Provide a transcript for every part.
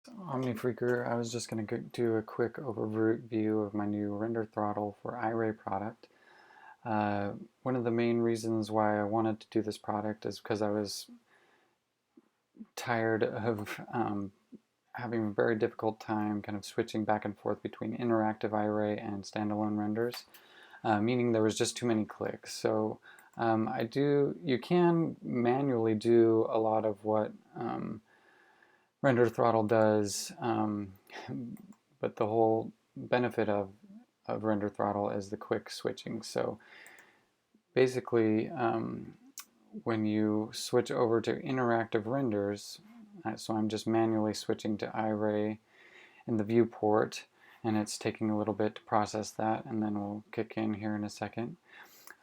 OmniFreaker, I was just going to do a quick overview of my new Render Throttle for Iray product. One of the main reasons why I wanted to do this product is because I was tired of having a very difficult time kind of switching back and forth between interactive Iray and standalone renders, meaning there was just too many clicks. So you can manually do a lot of what Render Throttle does, but the whole benefit of Render Throttle is the quick switching. So basically, when you switch over to interactive renders, so I'm just manually switching to Iray in the viewport, and it's taking a little bit to process that, and then we'll kick in here in a second.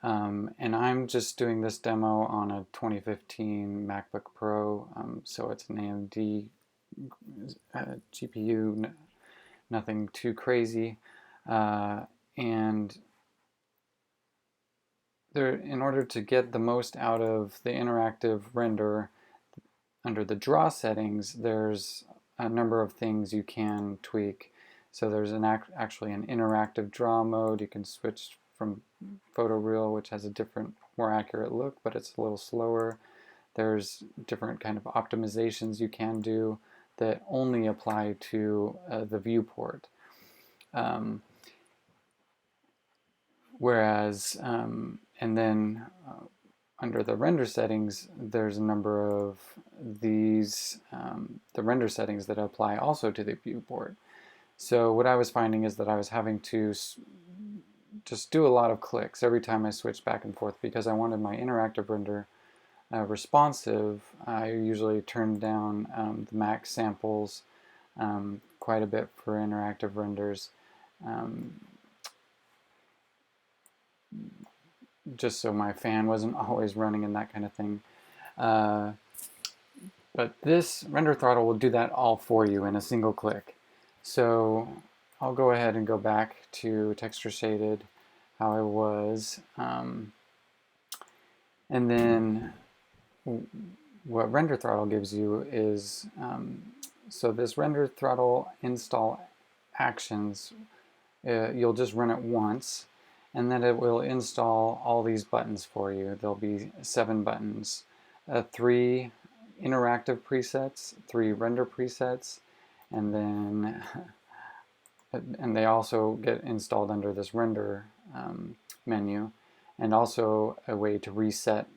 And I'm just doing this demo on a 2015 MacBook Pro, so it's an AMD GPU, nothing too crazy, and in order to get the most out of the interactive render under the draw settings, there's a number of things you can tweak. So there's actually an interactive draw mode. You can switch from photoreal, which has a different, more accurate look, but it's a little slower. There's different kind of optimizations you can do that only apply to the viewport. And then under the render settings, there's a number of these, the render settings that apply also to the viewport. So what I was finding is that I was having to just do a lot of clicks every time I switched back and forth because I wanted my interactive render responsive. I usually turn down the max samples quite a bit for interactive renders, just so my fan wasn't always running and that kind of thing. But this Render Throttle will do that all for you in a single click. So I'll go ahead and go back to texture shaded how I was, and then what Render Throttle gives you is, so this Render Throttle install actions, you'll just run it once, and then it will install all these buttons for you. There'll be 7 buttons, 3 interactive presets, 3 render presets, and then they also get installed under this render menu, and also a way to reset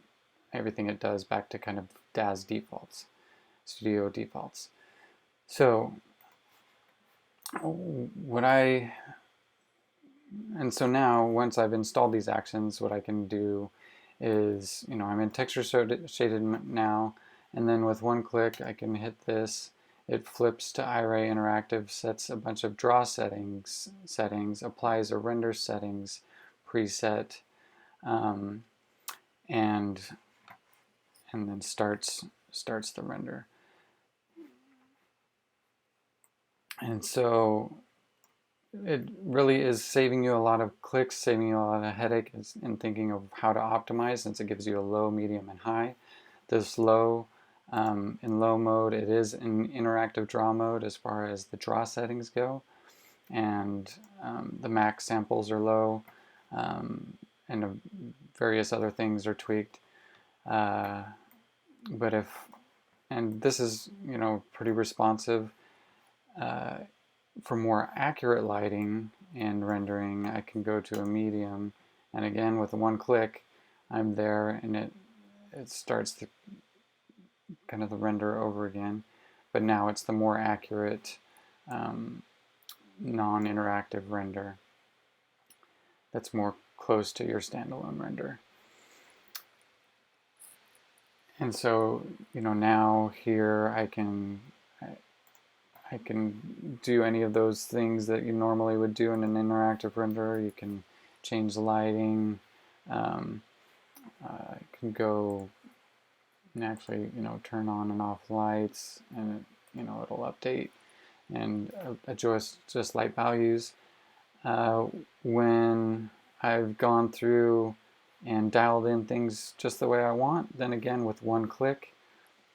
everything it does back to kind of Daz defaults, Studio defaults. So so now, once I've installed these actions, what I can do is, I'm in texture shaded now, and then with one click I can hit this. It flips to Iray Interactive, sets a bunch of draw settings, applies a render settings preset, and then starts the render. And so it really is saving you a lot of clicks, saving you a lot of headache in thinking of how to optimize, since it gives you a low, medium, and high. This low, in low mode, it is in interactive draw mode as far as the draw settings go, and the max samples are low, and various other things are tweaked. And this is, pretty responsive. For more accurate lighting and rendering, I can go to a medium, and again with one click I'm there, and it starts the kind of the render over again, but now it's the more accurate non-interactive render that's more close to your standalone render. And so, now here I can do any of those things that you normally would do in an interactive render. You can change the lighting. You can go and actually, turn on and off lights, and it'll update and adjust light values. When I've gone through and dialed in things just the way I want, then again with one click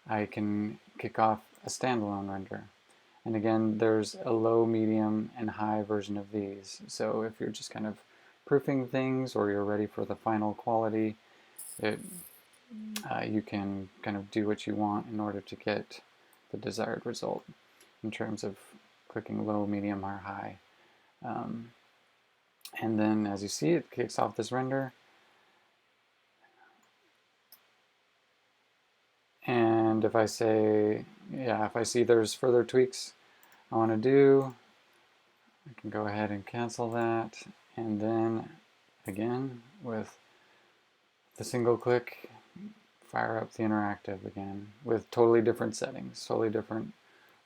I can kick off a standalone render. And again, there's a low, medium, and high version of these. So if you're just kind of proofing things or you're ready for the final quality, you can kind of do what you want in order to get the desired result in terms of clicking low, medium, or high. And then as you see, it kicks off this render. And if I say, yeah, if I see there's further tweaks I want to do, I can go ahead and cancel that. And then again, with the single click, fire up the interactive again with totally different settings, totally different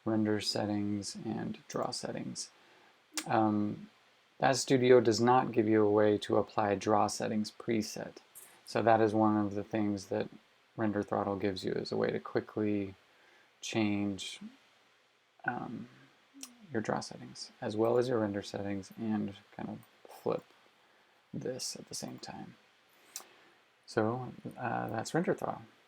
render settings and draw settings. Daz Studio does not give you a way to apply draw settings preset. So that is one of the things that Render Throttle gives you, is a way to quickly change your draw settings as well as your render settings and kind of flip this at the same time. So that's Render Throttle.